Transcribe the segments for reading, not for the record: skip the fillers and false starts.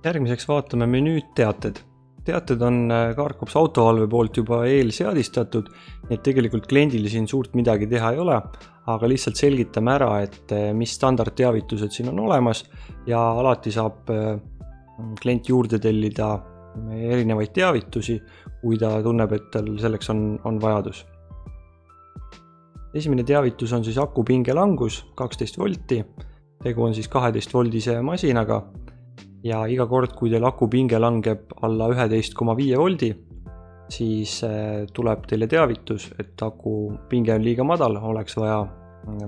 Järgmiseks vaatame menüüd teated. Teated on Carcops autovalve poolt juba eelseadistatud, nii et tegelikult kliendil siin suurt midagi teha ei ole, aga lihtsalt selgitame ära, et mis standardteavitused siin on olemas ja alati saab klient juurde tellida erinevaid teavitusi, kui ta tunneb, et tal selleks on vajadus. Esimene teavitus on siis aku pinge langus 12 volti, tegu on siis 12 voldise masinaga ja iga kord, kui teil aku pinge langeb alla 11,5 voldi, siis tuleb teile teavitus, et aku pinge on liiga madal, oleks vaja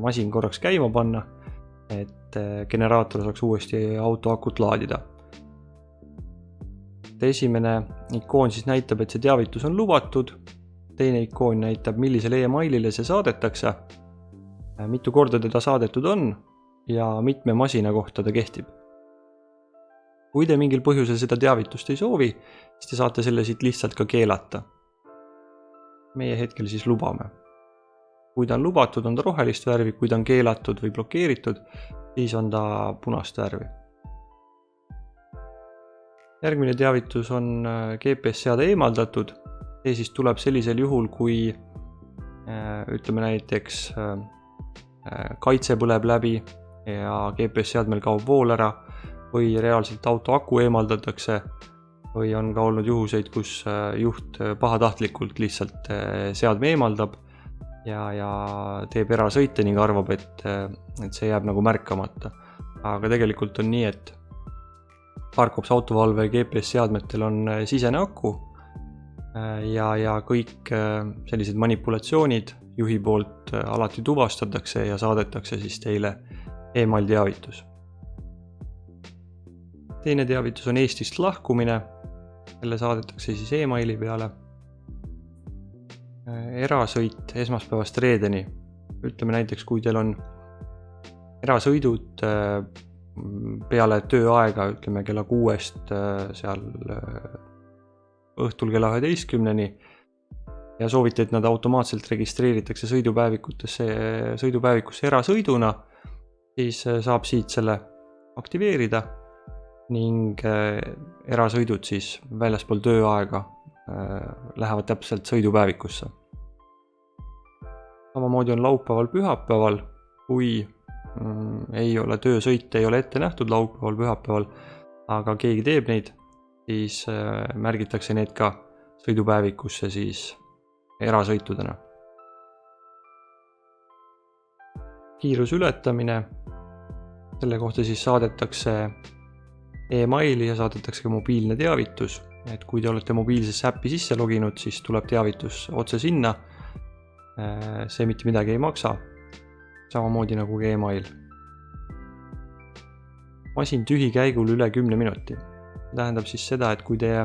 masin korraks käima panna, et generaator saaks uuesti auto akut laadida. Esimene ikoon siis näitab, et see teavitus on lubatud, teine ikoon näitab, millisele e-mailile see saadetakse, mitu korda teda saadetud on ja mitme masina kohta ta kehtib. Kui te mingil põhjusel seda teavitust ei soovi, siis te saate selle siit lihtsalt ka keelata. Meie hetkel siis lubame. Kui ta on lubatud, on ta rohelist värvi, kui ta on keelatud või blokeeritud, siis on ta punast värvi. Järgmine teavitus on GPS-seade eemaldatud. See siis tuleb sellisel juhul, kui ütleme näiteks kaitse põleb läbi ja GPS-seadmel kaob vool ära või reaalselt auto aku eemaldatakse või on ka olnud juhuseid, kus juht pahatahtlikult lihtsalt seadme eemaldab ja teeb erasõite ning arvab, et see jääb nagu märkamata. Aga tegelikult on nii, et Carcops autovalve GPS-seadmetel on sisene aku ja kõik sellised manipulatsioonid juhi poolt alati tuvastatakse ja saadetakse siis teile e-mail teavitus. Teine teavitus on Eestist lahkumine, selle saadetakse siis e-maili peale. Erasõit esmaspäevast reedeni. Ütleme näiteks, kui teil on erasõidud peale tööaega, ütleme kella 6 seal õhtul kella 11-ni ja soovite, et nad automaatselt registreeritakse sõidupäevikusse erasõiduna, siis saab siit selle aktiveerida ning erasõidud siis väljaspool tööaega lähevad täpselt sõidupäevikusse. Samamoodi on laupäeval pühapäeval, kui ei ole töösõite, ei ole ette nähtud laupäeval pühapäeval, aga keegi teeb neid, siis märgitakse need ka sõidupäevikusse siis erasõitudena. Kiiruse ületamine, selle kohta siis saadetakse e-maili ja saadetakse ka mobiilne teavitus, et kui te olete mobiilsesse äppi sisse loginud, siis tuleb teavitus otse sinna, see mitte midagi ei maksa, samamoodi nagu ka e-mail. Masin tühi käigul üle 10 minuti. Tähendab siis seda, et kui teie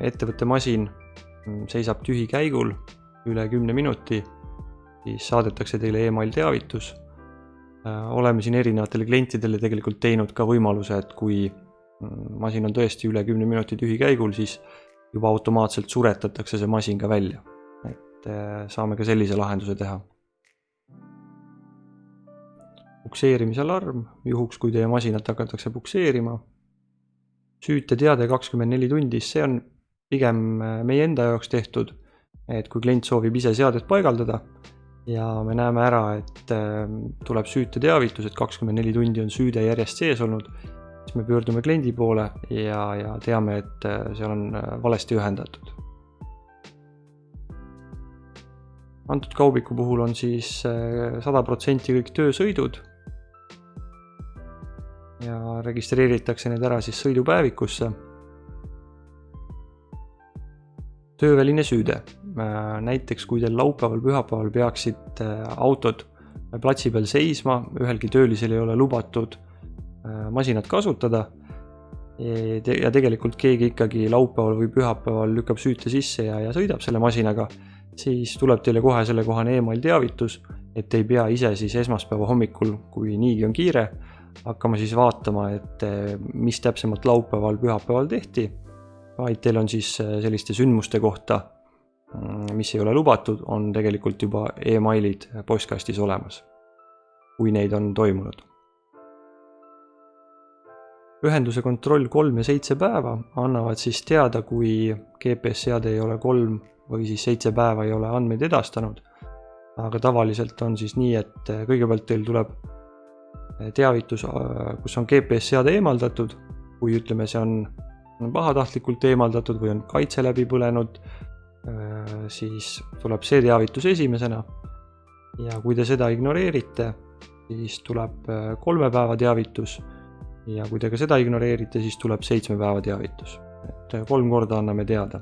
ettevõtte masin seisab tühi käigul üle 10 minuti, siis saadetakse teile e-mail teavitus. Oleme siin erinevatele klientidele tegelikult teinud ka võimaluse, et kui masin on tõesti üle 10 minuti tühi käigul, siis juba automaatselt suretatakse see masin ka välja. Et saame ka sellise lahenduse teha. Pukseerimisalarm, juhuks kui teie masinat hakatakse pukseerima. Süüte teade 24 tundis, see on pigem meie enda jaoks tehtud, et kui klient soovib ise seadet paigaldada ja me näeme ära, et tuleb süüte teavitus, et 24 tundi on süüde järjest sees olnud, siis me pöördume kliendi poole ja teame, et seal on valesti ühendatud. Antud kaubiku puhul on siis 100% kõik töösõidud ja registreeritakse need ära siis sõidupäevikusse. Tööväline süüde. Näiteks kui teil laupäeval pühapäeval peaksid autod platsi peal seisma, ühelgi töölisel ei ole lubatud masinat kasutada ja tegelikult keegi ikkagi laupäeval või pühapäeval lükkab süüte sisse ja sõidab selle masinaga, siis tuleb teile kohe selle kohane e-mail teavitus, et ei pea ise siis esmaspäeva hommikul, kui niigi on kiire, hakkama siis vaatama, et mis täpsemalt laupäeval pühapäeval tehti, vaid teil on siis selliste sündmuste kohta, mis ei ole lubatud, on tegelikult juba e-mailid postkastis olemas, kui neid on toimunud. ühenduse kontroll 3 ja 7 päeva annavad siis teada, kui GPS-seade ei ole 3 või siis 7 päeva ei ole andmeid edastanud. Aga tavaliselt on siis nii, et kõigepealt teil tuleb teavitus, kus on GPS-seade eemaldatud, kui ütleme, see on pahatahtlikult eemaldatud või on kaitse läbi põlenud, siis tuleb see teavitus esimesena. Ja kui te seda ignoreerite, siis tuleb 3 päeva teavitus ja kui te ka seda ignoreerite, siis tuleb 7 päeva teavitus. Et 3 korda anname teada.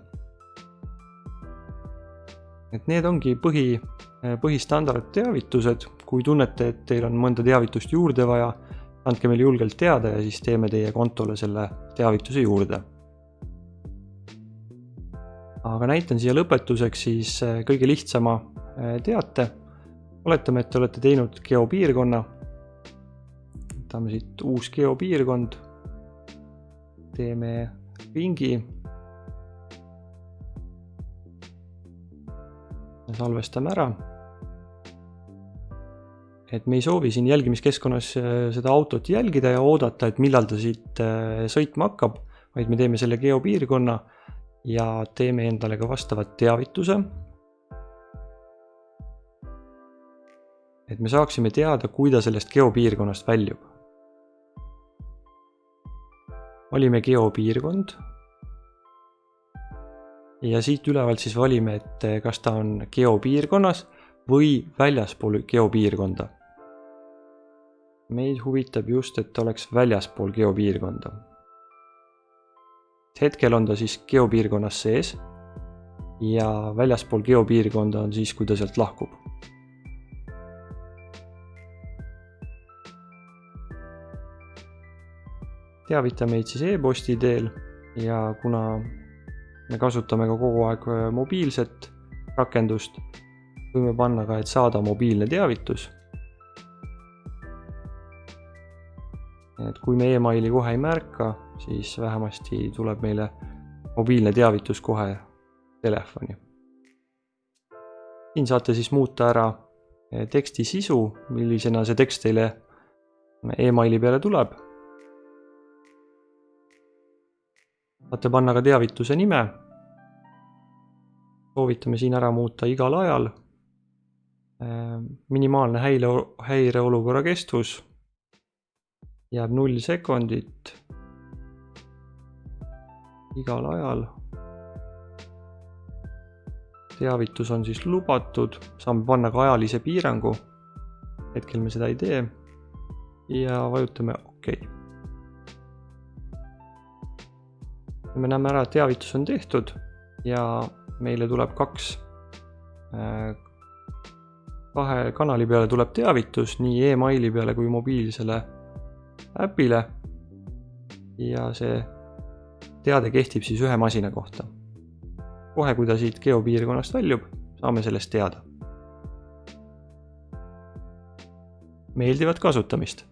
Et need ongi põhistandard teavitused. Kui tunnete, et teil on mõnda teavitust juurde vaja, andke meil julgelt teada ja siis teeme teie kontole selle teavituse juurde. Aga näitan siia lõpetuseks siis kõige lihtsama teate. Oletame, et te olete teinud geopiirkonna. Võtame siit uus geopiirkond. Teeme ringi. Salvestame ära. Et me ei soovi siin jälgimiskeskkonnas seda autot jälgida ja oodata, et millal ta siit sõitma hakkab, vaid me teeme selle geopiirkonna ja teeme endale ka vastavat teavituse. Et me saaksime teada, kui ta sellest geopiirkonnast väljub. Valime geopiirkond ja siit ülevalt siis valime, et kas ta on geopiirkonnas või väljaspool geopiirkonda. Meid huvitab just, et ta oleks väljaspool geopiirkonda. Hetkel on ta siis geopiirkonnas sees ja väljaspool geopiirkonda on siis, kui ta sealt lahkub. Teavita meid siis e-posti teel ja kuna me kasutame ka kogu aeg mobiilset rakendust, võime panna ka, et saada mobiilne teavitus. Et kui me e-maili kohe ei märka, siis vähemasti tuleb meile mobiilne teavitus kohe telefoni. Siin saate siis muuta ära teksti sisu, millisena see tekst teile e-maili peale tuleb. Saate panna ka teavituse nime. Soovitame siin ära muuta igal ajal. Minimaalne häireolukorra kestvus jääb 0 sekundit igal ajal. Teavitus on siis lubatud. Saame panna ka ajalise piirangu. Hetkel me seda ei tee. Ja vajutame OK. Me näeme ära, et teavitus on tehtud ja meile tuleb kahe kanali peale tuleb teavitus, nii e-maili peale kui mobiilsele äpile ja see teade kehtib siis ühe masina kohta. Kohe, kui ta siit geopiirkonnast väljub, saame sellest teada. Meeldivat kasutamist!